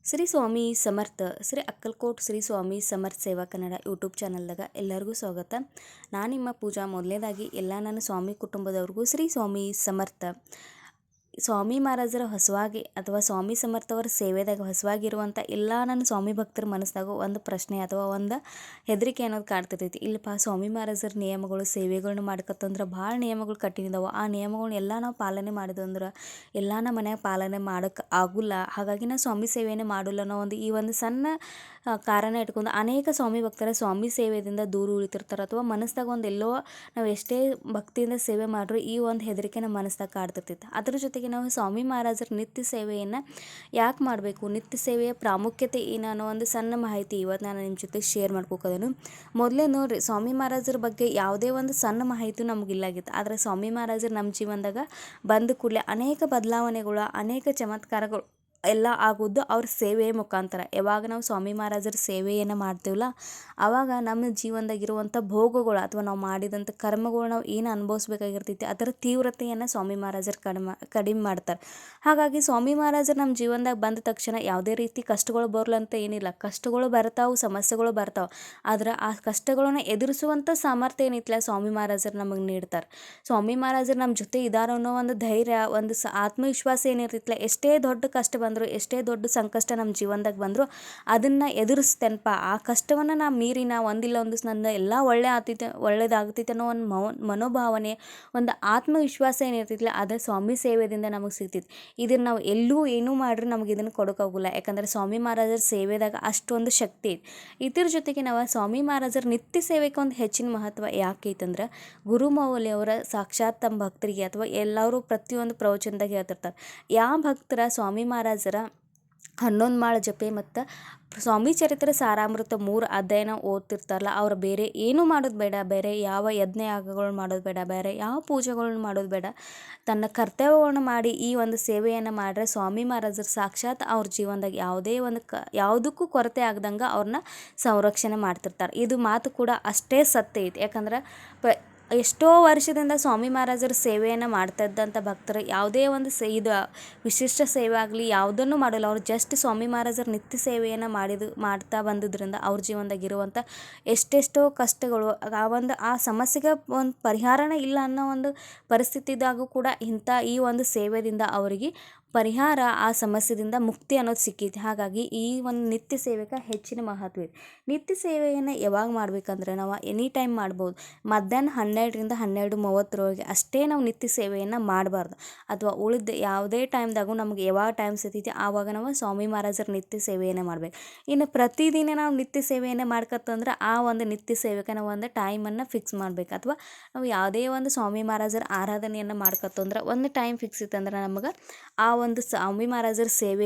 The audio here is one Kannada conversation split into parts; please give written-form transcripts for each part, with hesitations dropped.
ಶ್ರೀ ಸ್ವಾಮಿ ಸಮರ್ಥ ಶ್ರೀ ಅಕ್ಕಲ್ಕೋಟ್ ಶ್ರೀ ಸ್ವಾಮಿ ಸಮರ್ಥ ಸೇವಾ ಕನ್ನಡ ಯೂಟ್ಯೂಬ್ ಚಾನಲ್ದಾಗ ಎಲ್ಲರಿಗೂ ಸ್ವಾಗತ. ನಾನು ನಿಮ್ಮ ಪೂಜಾ. ಮೊದಲನೇದಾಗಿ ಎಲ್ಲ ನನ್ನ ಸ್ವಾಮಿ ಕುಟುಂಬದವ್ರಿಗೂ ಶ್ರೀ ಸ್ವಾಮಿ ಸಮರ್ಥ. ಸ್ವಾಮಿ ಮಹಾರಾಜರ ಹೊಸವಾಗಿ ಅಥವಾ ಸ್ವಾಮಿ ಸಮರ್ಥವರ ಸೇವೆದಾಗ ಹೊಸವಾಗಿರುವಂಥ ಎಲ್ಲ ನನ್ನ ಸ್ವಾಮಿ ಭಕ್ತರ ಮನಸ್ಸಿನಾಗ ಒಂದು ಪ್ರಶ್ನೆ ಅಥವಾ ಒಂದು ಹೆದರಿಕೆ ಅನ್ನೋದು ಕಾಡ್ತಿರ್ತೈತಿ. ಇಲ್ಲಪ್ಪ, ಸ್ವಾಮಿ ಮಹಾರಾಜರ ನಿಯಮಗಳು ಸೇವೆಗಳನ್ನ ಮಾಡ್ಕೊತಂದ್ರೆ ಭಾಳ ನಿಯಮಗಳು ಕಠಿಣಿದಾವೆ. ಆ ನಿಯಮಗಳನ್ನ ಎಲ್ಲ ನಾವು ಪಾಲನೆ ಮಾಡಿದಂದ್ರೆ ಎಲ್ಲ ನಮ್ಮ ಮನ್ಯಾಗ ಪಾಲನೆ ಮಾಡೋಕ್ಕೆ ಆಗೋಲ್ಲ. ಹಾಗಾಗಿ ನಾವು ಸ್ವಾಮಿ ಸೇವೆಯೇ ಮಾಡೋಲ್ಲ ಅನ್ನೋ ಈ ಒಂದು ಸಣ್ಣ ಕಾರಣ ಇಟ್ಕೊಂಡು ಅನೇಕ ಸ್ವಾಮಿ ಭಕ್ತರ ಸ್ವಾಮಿ ಸೇವೆಯಿಂದ ದೂರ ಉಳಿತಿರ್ತಾರೆ. ಅಥವಾ ಮನಸ್ಸಿನಾಗ ಒಂದು ಎಲ್ಲೋ ನಾವು ಎಷ್ಟೇ ಭಕ್ತಿಯಿಂದ ಸೇವೆ ಮಾಡ್ರೂ ಈ ಒಂದು ಹೆದರಿಕೆ ನಮ್ಮ ಮನಸ್ಸಿನಾಗ ಕಾಡ್ತಿರ್ತೈತೆ. ಅದ್ರ ಜೊತೆಗೆ ನಾವು ಸ್ವಾಮಿ ಮಹಾರಾಜರ ನಿತ್ಯ ಸೇವೆಯನ್ನು ಯಾಕೆ ಮಾಡಬೇಕು, ನಿತ್ಯ ಸೇವೆಯ ಪ್ರಾಮುಖ್ಯತೆ ಏನು ಅನ್ನೋ ಒಂದು ಸಣ್ಣ ಮಾಹಿತಿ ಇವತ್ತು ನಾನು ನಿಮ್ಮ ಜೊತೆ ಶೇರ್ ಮಾಡ್ಕೋಕೋದನು. ಮೊದಲೇ ನೋಡಿರಿ, ಸ್ವಾಮಿ ಮಹಾರಾಜರ ಬಗ್ಗೆ ಯಾವುದೇ ಒಂದು ಸಣ್ಣ ಮಾಹಿತಿ ನಮಗಿಲ್ಲಾಗಿತ್ತು. ಆದರೆ ಸ್ವಾಮಿ ಮಹಾರಾಜರು ನಮ್ಮ ಜೀವನದಾಗ ಬಂದ ಕೂಡಲೇ ಅನೇಕ ಬದಲಾವಣೆಗಳು, ಅನೇಕ ಚಮತ್ಕಾರಗಳು ಎಲ್ಲ ಆಗೋದು ಅವ್ರ ಸೇವೆಯ ಮುಖಾಂತರ. ಯಾವಾಗ ನಾವು ಸ್ವಾಮಿ ಮಹಾರಾಜರ ಸೇವೆಯನ್ನು ಮಾಡ್ತೀವಲ್ಲ, ಆವಾಗ ನಮ್ಮ ಜೀವನದಾಗಿರುವಂಥ ಭೋಗಗಳು ಅಥವಾ ನಾವು ಮಾಡಿದಂಥ ಕರ್ಮಗಳು ನಾವು ಏನು ಅನುಭವಿಸ್ಬೇಕಾಗಿರ್ತೈತಿ ಅದರ ತೀವ್ರತೆಯನ್ನು ಸ್ವಾಮಿ ಮಹಾರಾಜರು ಕಡಿಮೆ ಮಾಡ್ತಾರೆ. ಹಾಗಾಗಿ ಸ್ವಾಮಿ ಮಹಾರಾಜರು ನಮ್ಮ ಜೀವನದಾಗ ಬಂದ ತಕ್ಷಣ ಯಾವುದೇ ರೀತಿ ಕಷ್ಟಗಳು ಬರಲಂತ ಏನಿಲ್ಲ. ಕಷ್ಟಗಳು ಬರ್ತಾವೆ, ಸಮಸ್ಯೆಗಳು ಬರ್ತಾವೆ. ಆದ್ರೆ ಆ ಕಷ್ಟಗಳನ್ನು ಎದುರಿಸುವಂಥ ಸಾಮರ್ಥ್ಯ ಏನಿತ್ತಲ್ಲ ಸ್ವಾಮಿ ಮಹಾರಾಜರು ನಮಗೆ ನೀಡ್ತಾರೆ. ಸ್ವಾಮಿ ಮಹಾರಾಜರು ನಮ್ಮ ಜೊತೆ ಇದ್ದಾರೆ ಅನ್ನೋ ಒಂದು ಧೈರ್ಯ, ಒಂದು ಆತ್ಮವಿಶ್ವಾಸ ಏನಿರ್ತಿತ್ತಲ್ಲ, ಎಷ್ಟೇ ದೊಡ್ಡ ಕಷ್ಟ ಬಂದರು, ಎಷ್ಟೇ ದೊಡ್ಡ ಸಂಕಷ್ಟ ನಮ್ಮ ಜೀವನದಾಗ ಬಂದರು ಅದನ್ನು ಎದುರಿಸ್ತೇನಪ್ಪ, ಆ ಕಷ್ಟವನ್ನು ನಾ ಮೀರಿ ನಾ ಒಂದಿಲ್ಲ ಒಂದು ನನ್ನ ಎಲ್ಲ ಒಳ್ಳೇದಾಗ್ತೈತೆ ಅನ್ನೋ ಒಂದು ಮನೋಭಾವನೆ, ಒಂದು ಆತ್ಮವಿಶ್ವಾಸ ಏನಿರ್ತಿತ್ತಲ್ಲ ಅದು ಸ್ವಾಮಿ ಸೇವೆಯಿಂದ ನಮಗೆ ಸಿಗ್ತೈತಿ. ಇದನ್ನು ನಾವು ಎಲ್ಲೂ ಏನೂ ಮಾಡ್ರಿ ನಮಗೆ ಇದನ್ನು ಕೊಡೋಕ್ಕಾಗೋಲ್ಲ. ಯಾಕಂದರೆ ಸ್ವಾಮಿ ಮಹಾರಾಜರ ಸೇವೆದಾಗ ಅಷ್ಟೊಂದು ಶಕ್ತಿ ಐತಿ. ಇದ್ರ ಜೊತೆಗೆ ನಾವು ಸ್ವಾಮಿ ಮಹಾರಾಜರ ನಿತ್ಯ ಸೇವೆಗೆ ಒಂದು ಹೆಚ್ಚಿನ ಮಹತ್ವ ಯಾಕೆ ಐತಂದ್ರೆ, ಗುರುಮೌಲಿಯವರ ಸಾಕ್ಷಾತ್ ತಮ್ಮ ಭಕ್ತರಿಗೆ ಅಥವಾ ಎಲ್ಲರೂ ಪ್ರತಿಯೊಂದು ಪ್ರವಚನದಾಗ ಹೇಳ್ತಿರ್ತಾರೆ, ಯಾವ ಭಕ್ತರ ಸ್ವಾಮಿ ಮಹಾರಾಜರ 11 ಮಾಳ ಜಪೆ ಮತ್ತು ಸ್ವಾಮಿ ಚರಿತ್ರೆ ಸಾರಾಮೃತ 3 ಅಧ್ಯಾಯನ ಓದ್ತಿರ್ತಾರಲ್ಲ, ಅವ್ರು ಬೇರೆ ಏನೂ ಮಾಡೋದು ಬೇಡ, ಬೇರೆ ಯಾವ ಯಜ್ಞ ಯಾಗಗಳನ್ನ ಮಾಡೋದು ಬೇಡ, ಬೇರೆ ಯಾವ ಪೂಜೆಗಳನ್ನ ಮಾಡೋದು ಬೇಡ, ತನ್ನ ಕರ್ತವ್ಯಗಳನ್ನ ಮಾಡಿ ಈ ಒಂದು ಸೇವೆಯನ್ನು ಮಾಡಿದ್ರೆ ಸ್ವಾಮಿ ಮಹಾರಾಜರು ಸಾಕ್ಷಾತ್ ಅವ್ರ ಜೀವನದಾಗ ಯಾವುದೇ ಒಂದು ಯಾವುದಕ್ಕೂ ಕೊರತೆ ಆಗ್ದಂಗೆ ಅವ್ರನ್ನ ಸಂರಕ್ಷಣೆ ಮಾಡ್ತಿರ್ತಾರೆ. ಇದು ಮಾತು ಕೂಡ ಅಷ್ಟೇ ಸತ್ಯ ಐತಿ. ಯಾಕಂದ್ರೆ ಎಷ್ಟೋ ವರ್ಷದಿಂದ ಸ್ವಾಮಿ ಮಹಾರಾಜರ ಸೇವೆಯನ್ನು ಮಾಡ್ತಾ ಇದ್ದಂಥ ಭಕ್ತರು ಯಾವುದೇ ಒಂದು ಇದು ವಿಶಿಷ್ಟ ಸೇವೆ ಆಗಲಿ ಯಾವುದನ್ನು ಮಾಡೋಲ್ಲ. ಅವ್ರು ಜಸ್ಟ್ ಸ್ವಾಮಿ ಮಹಾರಾಜರ ನಿತ್ಯ ಸೇವೆಯನ್ನು ಮಾಡ್ತಾ ಬಂದಿದ್ದರಿಂದ ಅವ್ರ ಜೀವನದಾಗಿರುವಂಥ ಎಷ್ಟೆಷ್ಟೋ ಕಷ್ಟಗಳು, ಆ ಸಮಸ್ಯೆಗೆ ಒಂದು ಪರಿಹಾರನೇ ಇಲ್ಲ ಅನ್ನೋ ಒಂದು ಪರಿಸ್ಥಿತಿದಾಗೂ ಕೂಡ ಈ ಒಂದು ಸೇವೆಯಿಂದ ಅವರಿಗೆ ಪರಿಹಾರ, ಆ ಸಮಸ್ಯೆದಿಂದ ಮುಕ್ತಿ ಅನ್ನೋದು ಸಿಕ್ಕೈತಿ. ಹಾಗಾಗಿ ಈ ಒಂದು ನಿತ್ಯ ಸೇವೆಗೆ ಹೆಚ್ಚಿನ ಮಹತ್ವ ಇದೆ. ನಿತ್ಯ ಸೇವೆಯನ್ನು ಯಾವಾಗ ಮಾಡ್ಬೇಕಂದ್ರೆ ನಾವು ಎನಿ ಟೈಮ್ ಮಾಡ್ಬೋದು. ಮಧ್ಯಾಹ್ನ 12ರಿಂದ 12:30 ಅಷ್ಟೇ ನಾವು ನಿತ್ಯ ಸೇವೆಯನ್ನು ಮಾಡಬಾರ್ದು. ಅಥವಾ ಉಳಿದ ಯಾವುದೇ ಟೈಮ್ದಾಗೂ ನಮಗೆ ಯಾವಾಗ ಟೈಮ್ ಸಿಗ್ತೈತಿ ಆವಾಗ ನಾವು ಸ್ವಾಮಿ ಮಹಾರಾಜರ ನಿತ್ಯ ಸೇವೆಯನ್ನು ಮಾಡಬೇಕು. ಇನ್ನು ಪ್ರತಿದಿನ ನಾವು ನಿತ್ಯ ಸೇವೆಯನ್ನು ಮಾಡ್ಕೊತಂದ್ರೆ ಆ ಒಂದು ನಿತ್ಯ ಸೇವೆಗೆ ನಾವು ಒಂದು ಟೈಮನ್ನು ಫಿಕ್ಸ್ ಮಾಡಬೇಕು. ಅಥವಾ ನಾವು ಯಾವುದೇ ಒಂದು ಸ್ವಾಮಿ ಮಹಾರಾಜರ ಆರಾಧನೆಯನ್ನು ಮಾಡ್ಕೊತಂದ್ರೆ ಒಂದು ಟೈಮ್ ಫಿಕ್ಸ್ ಇತ್ತಂದ್ರೆ ನಮಗೆ ಆ ಒಂದು ಸ್ವಾಮಿ ಮಹಾರಾಜರ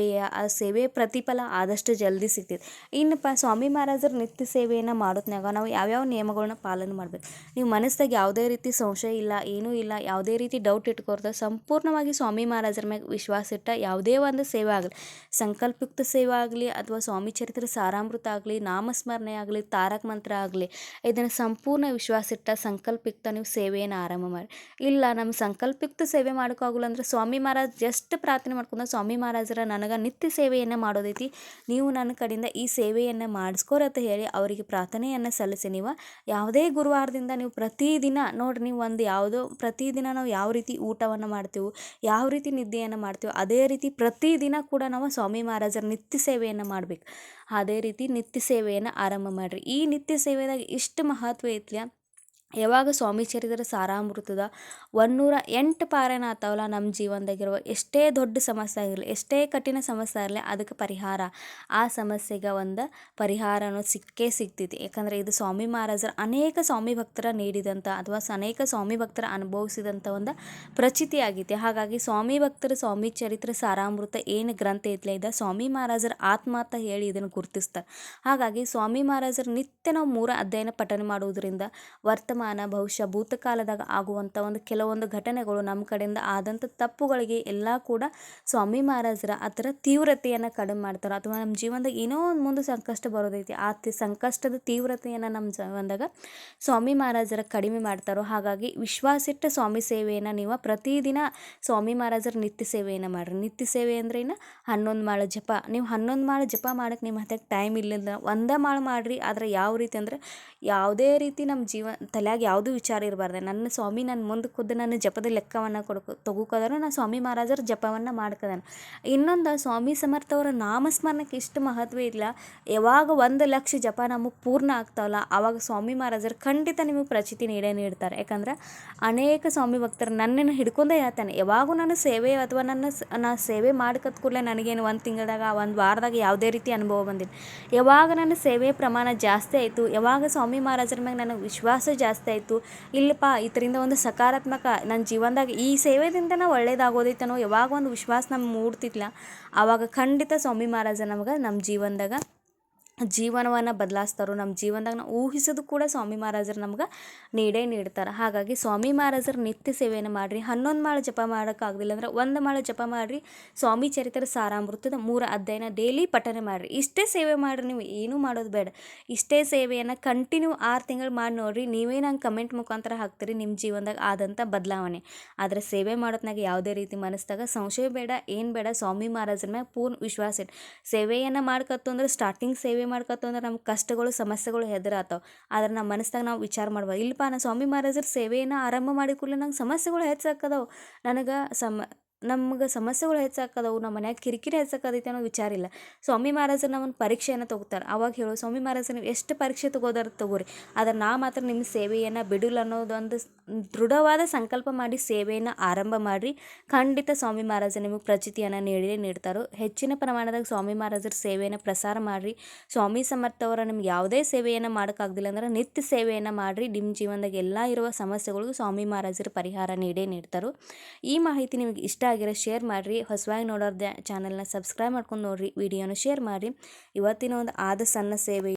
ಆ ಸೇವೆಯ ಪ್ರತಿಫಲ ಆದಷ್ಟು ಜಲ್ದಿ ಸಿಗ್ತೈತಿ. ಇನ್ನಪ್ಪ ಸ್ವಾಮಿ ಮಹಾರಾಜರ ನಿತ್ಯ ಸೇವೆಯನ್ನು ಮಾಡೋತ್ನಾಗ ನಾವು ಯಾವ್ಯಾವ ನಿಯಮಗಳನ್ನ ಪಾಲನೆ ಮಾಡಬೇಕು. ನೀವು ಮನಸ್ಸಾಗ ಯಾವುದೇ ರೀತಿ ಸಂಶಯ ಇಲ್ಲ, ಏನೂ ಇಲ್ಲ, ಯಾವುದೇ ರೀತಿ ಡೌಟ್ ಇಟ್ಕೊಳ್ತಾ ಸಂಪೂರ್ಣವಾಗಿ ಸ್ವಾಮಿ ಮಹಾರಾಜರ ಮ್ಯಾಗ ವಿಶ್ವಾಸ ಇಟ್ಟ ಯಾವುದೇ ಒಂದು ಸೇವೆ ಆಗಲಿ, ಸಂಕಲ್ಪಯುಕ್ತ ಸೇವೆ ಆಗಲಿ ಅಥವಾ ಸ್ವಾಮಿ ಚರಿತ್ರೆ ಸಾರಾಮೃತ ಆಗಲಿ, ನಾಮಸ್ಮರಣೆ ಆಗಲಿ, ತಾರಕ ಮಂತ್ರ ಆಗಲಿ, ಇದನ್ನು ಸಂಪೂರ್ಣ ವಿಶ್ವಾಸ ಇಟ್ಟ ಸಂಕಲ್ಪಯುಕ್ತ ನೀವು ಸೇವೆಯನ್ನು ಆರಂಭ ಮಾಡಿ. ಇಲ್ಲ ನಮ್ಮ ಸಂಕಲ್ಪಯುಕ್ತ ಸೇವೆ ಮಾಡೋಕ್ಕಾಗಲ್ಲ ಅಂದರೆ ಸ್ವಾಮಿ ಮಹಾರಾಜ್ ಜಸ್ಟ್ ಪ್ರಾರ್ಥನೆ ಮಾಡ್ಕೊಂಡು, ಸ್ವಾಮಿ ಮಹಾರಾಜರ ನನಗೆ ನಿತ್ಯ ಸೇವೆಯನ್ನು ಮಾಡೋದೈತಿ, ನೀವು ನನ್ನ ಕಡೆಯಿಂದ ಈ ಸೇವೆಯನ್ನು ಮಾಡಿಸ್ಕೋರಿ ಅಂತ ಹೇಳಿ ಅವರಿಗೆ ಪ್ರಾರ್ಥನೆಯನ್ನು ಸಲ್ಲಿಸಿ ನೀವು ಯಾವುದೇ ಗುರುವಾರದಿಂದ ನೀವು ಪ್ರತಿದಿನ ನೋಡ್ರಿ, ನೀವು ಒಂದು ಪ್ರತಿದಿನ ನಾವು ಯಾವ ರೀತಿ ಊಟವನ್ನು ಮಾಡ್ತೀವಿ, ಯಾವ ರೀತಿ ನಿದ್ದೆಯನ್ನು ಮಾಡ್ತೀವಿ, ಅದೇ ರೀತಿ ಪ್ರತಿದಿನ ಕೂಡ ನಾವು ಸ್ವಾಮಿ ಮಹಾರಾಜರ ನಿತ್ಯ ಸೇವೆಯನ್ನು ಮಾಡಬೇಕು. ಅದೇ ರೀತಿ ನಿತ್ಯ ಸೇವೆಯನ್ನು ಆರಂಭ ಮಾಡಿರಿ. ಈ ನಿತ್ಯ ಸೇವೆದಾಗ ಇಷ್ಟು ಮಹತ್ವ ಐತ್ಲ. ಯಾವಾಗ ಸ್ವಾಮಿ ಚರಿತ್ರೆ ಸಾರಾಮೃತದ 108 ಪಾರಾಯಣ ಆತಾವಲ್ಲ, ನಮ್ಮ ಜೀವನದಾಗಿರುವ ಎಷ್ಟೇ ದೊಡ್ಡ ಸಮಸ್ಯೆ ಆಗಿರಲಿ, ಎಷ್ಟೇ ಕಠಿಣ ಸಮಸ್ಯೆ ಆಗಲಿ, ಅದಕ್ಕೆ ಪರಿಹಾರ, ಆ ಸಮಸ್ಯೆಗೆ ಒಂದು ಪರಿಹಾರ ಅನ್ನೋದು ಸಿಕ್ಕೇ ಸಿಗ್ತೈತಿ. ಯಾಕಂದರೆ ಇದು ಸ್ವಾಮಿ ಮಹಾರಾಜರ ಅನೇಕ ಸ್ವಾಮಿ ಭಕ್ತರ ನೀಡಿದಂಥ ಅಥವಾ ಅನೇಕ ಸ್ವಾಮಿ ಭಕ್ತರ ಅನುಭವಿಸಿದಂಥ ಒಂದು ಪ್ರಚಿತಿ ಆಗೈತಿ. ಹಾಗಾಗಿ ಸ್ವಾಮಿ ಭಕ್ತರ ಸ್ವಾಮಿ ಚರಿತ್ರೆ ಸಾರಾಮೃತ ಏನು ಗ್ರಂಥ ಐತ್ಲ, ಇದು ಸ್ವಾಮಿ ಮಹಾರಾಜರ ಆತ್ಮ ಅಂತ ಹೇಳಿ ಇದನ್ನು ಗುರುತಿಸ್ತಾರೆ. ಹಾಗಾಗಿ ಸ್ವಾಮಿ ಮಹಾರಾಜರು ನಿತ್ಯ ನಾವು 3 ಅಧ್ಯಾಯನ ಪಠನೆ ಮಾಡುವುದರಿಂದ ವರ್ತಮಾನ ವರ್ತಮಾನ ಭವಿಷ್ಯ ಭೂತಕಾಲದಾಗ ಆಗುವಂಥ ಒಂದು ಕೆಲವೊಂದು ಘಟನೆಗಳು ನಮ್ಮ ಕಡೆಯಿಂದ ಆದಂಥ ತಪ್ಪುಗಳಿಗೆ ಎಲ್ಲ ಕೂಡ ಸ್ವಾಮಿ ಮಹಾರಾಜರ ಆ ಥರ ತೀವ್ರತೆಯನ್ನು ಕಡಿಮೆ ಮಾಡ್ತಾರೆ. ಅಥವಾ ನಮ್ಮ ಜೀವನದಾಗ ಏನೋ ಒಂದು ಮುಂದೆ ಸಂಕಷ್ಟ ಬರೋದೈತಿ, ಆ ಸಂಕಷ್ಟದ ತೀವ್ರತೆಯನ್ನು ನಮ್ಮ ಜೀವನದಾಗ ಸ್ವಾಮಿ ಮಹಾರಾಜರ ಕಡಿಮೆ ಮಾಡ್ತಾರೋ. ಹಾಗಾಗಿ ವಿಶ್ವಾಸಿಟ್ಟ ಸ್ವಾಮಿ ಸೇವೆಯನ್ನು ನೀವು ಪ್ರತಿದಿನ ಸ್ವಾಮಿ ಮಹಾರಾಜರ ನಿತ್ಯ ಸೇವೆಯನ್ನು ಮಾಡಿರಿ. ನಿತ್ಯ ಸೇವೆ ಅಂದ್ರೆ ಏನು? 11 ಮಾಳು ಜಪ. ನೀವು 11 ಮಾಳು ಜಪ ಮಾಡೋಕ್ಕೆ ನಿಮ್ಮ ಹತ್ತಿರ ಟೈಮ್ ಇಲ್ಲಿಂದ ಒಂದೇ ಮಾಳು ಮಾಡಿರಿ. ಆದರೆ ಯಾವ ರೀತಿ ಅಂದರೆ ಯಾವುದೇ ರೀತಿ ನಮ್ಮ ತಲೆಯಾಗ ಯಾವುದೂ ವಿಚಾರ ಇರಬಾರ್ದು. ನನ್ನ ಸ್ವಾಮಿ ನನ್ನ ಮುಂದೆ ಖುದ್ದು ನನ್ನ ಜಪದ ಲೆಕ್ಕವನ್ನು ತಗೋಕೋದ್ರೆ ನಾನು ಸ್ವಾಮಿ ಮಹಾರಾಜರ ಜಪವನ್ನು ಮಾಡ್ಕದಾನೆ. ಇನ್ನೊಂದು ಸ್ವಾಮಿ ಸಮರ್ಥ ಅವರ ನಾಮಸ್ಮರಣಕ್ಕೆ ಇಷ್ಟು ಮಹತ್ವ ಇಲ್ಲ. ಯಾವಾಗ 1,00,000 ಜಪ ನಮಗೆ ಪೂರ್ಣ ಆಗ್ತಾವಲ್ಲ ಆವಾಗ ಸ್ವಾಮಿ ಮಹಾರಾಜರು ಖಂಡಿತ ನಿಮಗೆ ಪ್ರಚಿತಿ ನೀಡ್ತಾರೆ. ಯಾಕಂದ್ರೆ ಅನೇಕ ಸ್ವಾಮಿ ಭಕ್ತರು ನನ್ನನ್ನು ಹಿಡ್ಕೊಂಡೇ ಹೇಳ್ತಾನೆ, ಯಾವಾಗೂ ನಾನು ಸೇವೆ ಅಥವಾ ನಾ ಸೇವೆ ಮಾಡ್ಕತ್ ಕೂಡಲೇ ನನಗೇನು 1 ತಿಂಗಳದಾಗ 1 ವಾರದಾಗ ಯಾವುದೇ ರೀತಿ ಅನುಭವ ಬಂದಿಲ್ಲ. ಯಾವಾಗ ನನ್ನ ಸೇವೆ ಪ್ರಮಾಣ ಜಾಸ್ತಿ ಆಯಿತು, ಯಾವಾಗ ಸ್ವಾಮಿ ಮಹಾರಾಜರ ಮ್ಯಾಗೆ ನನಗೆ ವಿಶ್ವಾಸ ಜಾಸ್ತಿ ಆಯಿತು, ಇಲ್ಲಪ್ಪ ಇದರಿಂದ ಒಂದು ಸಕಾರಾತ್ಮಕ ನನ್ನ ಜೀವನದಾಗ ಈ ಸೇವೆದಿಂದ ನಾವು ಒಳ್ಳೇದಾಗೋದೈತನೋ ಯಾವಾಗ ಒಂದು ವಿಶ್ವಾಸ ನಮ್ಗೆ ಮೂಡ್ತಿದ್ಲ ಆವಾಗ ಖಂಡಿತ ಸ್ವಾಮಿ ಮಹಾರಾಜ ನಮ್ಗೆ ನಮ್ಮ ಜೀವನದಾಗ ಜೀವನವನ್ನು ಬದಲಾಯಿಸ್ತಾರೋ. ನಮ್ಮ ಜೀವನದಾಗ ನಾವು ಊಹಿಸೋದು ಕೂಡ ಸ್ವಾಮಿ ಮಹಾರಾಜರು ನಮ್ಗೆ ನೀಡ್ತಾರೆ. ಹಾಗಾಗಿ ಸ್ವಾಮಿ ಮಹಾರಾಜರ ನಿತ್ಯ ಸೇವೆಯನ್ನು ಮಾಡಿರಿ. 11 ಮಾಳು ಜಪ ಮಾಡೋಕ್ಕಾಗಲಿಲ್ಲ ಅಂದ್ರೆ 1 ಮಾಳು ಜಪ ಮಾಡಿರಿ. ಸ್ವಾಮಿ ಚರಿತ್ರೆ ಸಾರಾಮೃತದ 3 ಅಧ್ಯಾಯನ ಡೈಲಿ ಪಠನೆ ಮಾಡಿರಿ. ಇಷ್ಟೇ ಸೇವೆ ಮಾಡಿರಿ, ನೀವು ಏನೂ ಮಾಡೋದು ಬೇಡ. ಇಷ್ಟೇ ಸೇವೆಯನ್ನು ಕಂಟಿನ್ಯೂ 6 ತಿಂಗಳು ಮಾಡಿ ನೋಡಿರಿ. ನೀವೇ ನಂಗೆ ಕಮೆಂಟ್ ಮುಖಾಂತರ ಹಾಕ್ತೀರಿ ನಿಮ್ಮ ಜೀವನದಾಗ ಆದಂಥ ಬದಲಾವಣೆ. ಆದರೆ ಸೇವೆ ಮಾಡೋತ್ನಾಗ ಯಾವುದೇ ರೀತಿ ಮನಸ್ಸಾಗ ಸಂಶಯ ಬೇಡ, ಏನು ಬೇಡ. ಸ್ವಾಮಿ ಮಹಾರಾಜರ ಮ್ಯಾಗ ಪೂರ್ಣ ವಿಶ್ವಾಸ ಇಟ್ಟು ಸೇವೆಯನ್ನು ಮಾಡ್ಕತ್ತು ಅಂದ್ರೆ ಸ್ಟಾರ್ಟಿಂಗ್ ಸೇವೆ ಮಾಡ್ಕತ್ತು ಅಂದ್ರೆ ನಮ್ಗೆ ಕಷ್ಟಗಳು ಸಮಸ್ಯೆಗಳು ಹೆದರಾತಾವೆ. ಆದ್ರೆ ನಮ್ಮ ಮನಸ್ಸಾಗ ನಾವು ವಿಚಾರ ಮಾಡ್ಬೋದು, ಇಲ್ಲಪ್ಪ ನಾನು ಸ್ವಾಮಿ ಮಹಾರಾಜರ ಸೇವೆಯನ್ನು ಆರಂಭ ಮಾಡಿ ಕೂಡಲೇ ನಂಗೆ ಸಮಸ್ಯೆಗಳು ಹೆಚ್ಚಾಕದವು, ನನಗೆ ನಮ್ಗೆ ಸಮಸ್ಯೆಗಳು ಹೆಚ್ಚಾಕದವು, ನಮ್ಮ ಮನ್ಯಾಗ ಕಿರಿಕಿರಿ ಹೆಚ್ಚಾಕದೈತೆ ಅನ್ನೋ ವಿಚಾರ ಇಲ್ಲ. ಸ್ವಾಮಿ ಮಹಾರಾಜರು ನಮ್ಮನ್ನು ಪರೀಕ್ಷೆಯನ್ನು ತೊಗೋತಾರೆ. ಅವಾಗ ಹೇಳೋ ಸ್ವಾಮಿ ಮಹಾರಾಜರು ನೀವು ಎಷ್ಟು ಪರೀಕ್ಷೆ ತಗೋರಿ, ಆದರೆ ನಾ ಮಾತ್ರ ನಿಮ್ಮ ಸೇವೆಯನ್ನು ಬಿಡಲ್ಲ ಅನ್ನೋದೊಂದು ದೃಢವಾದ ಸಂಕಲ್ಪ ಮಾಡಿ ಸೇವೆಯನ್ನು ಆರಂಭ ಮಾಡಿರಿ. ಖಂಡಿತ ಸ್ವಾಮಿ ಮಹಾರಾಜ ನಿಮಗೆ ಪ್ರಚಿತಿಯನ್ನು ನೀಡ್ತಾರೋ. ಹೆಚ್ಚಿನ ಪ್ರಮಾಣದಾಗ ಸ್ವಾಮಿ ಮಹಾರಾಜರ ಸೇವೆಯನ್ನು ಪ್ರಸಾರ ಮಾಡಿರಿ. ಸ್ವಾಮಿ ಸಮರ್ಥ ಅವರ ನಿಮ್ಗೆ ಯಾವುದೇ ಸೇವೆಯನ್ನು ಮಾಡೋಕ್ಕಾಗ್ದಿಲ್ಲ ಅಂದ್ರೆ ನಿತ್ಯ ಸೇವೆಯನ್ನು ಮಾಡಿರಿ. ನಿಮ್ಮ ಜೀವನದಾಗ ಎಲ್ಲ ಇರುವ ಸಮಸ್ಯೆಗಳಿಗೂ ಸ್ವಾಮಿ ಮಹಾರಾಜರು ಪರಿಹಾರ ನೀಡ್ತಾರೋ. ಈ ಮಾಹಿತಿ ನಿಮಗೆ ಇಷ್ಟ ಆಗಿರೋ ಶೇರ್ ಮಾಡಿರಿ. ಹೊಸವಾಗಿ ನೋಡೋರ್ದು ಚಾನಲ್ನ ಸಬ್ಸ್ಕ್ರೈಬ್ ಮಾಡ್ಕೊಂಡು ನೋಡಿರಿ, ವಿಡಿಯೋನ ಶೇರ್ ಮಾಡಿರಿ. ಇವತ್ತಿನ ಒಂದು ಸಣ್ಣ ಸೇವೆ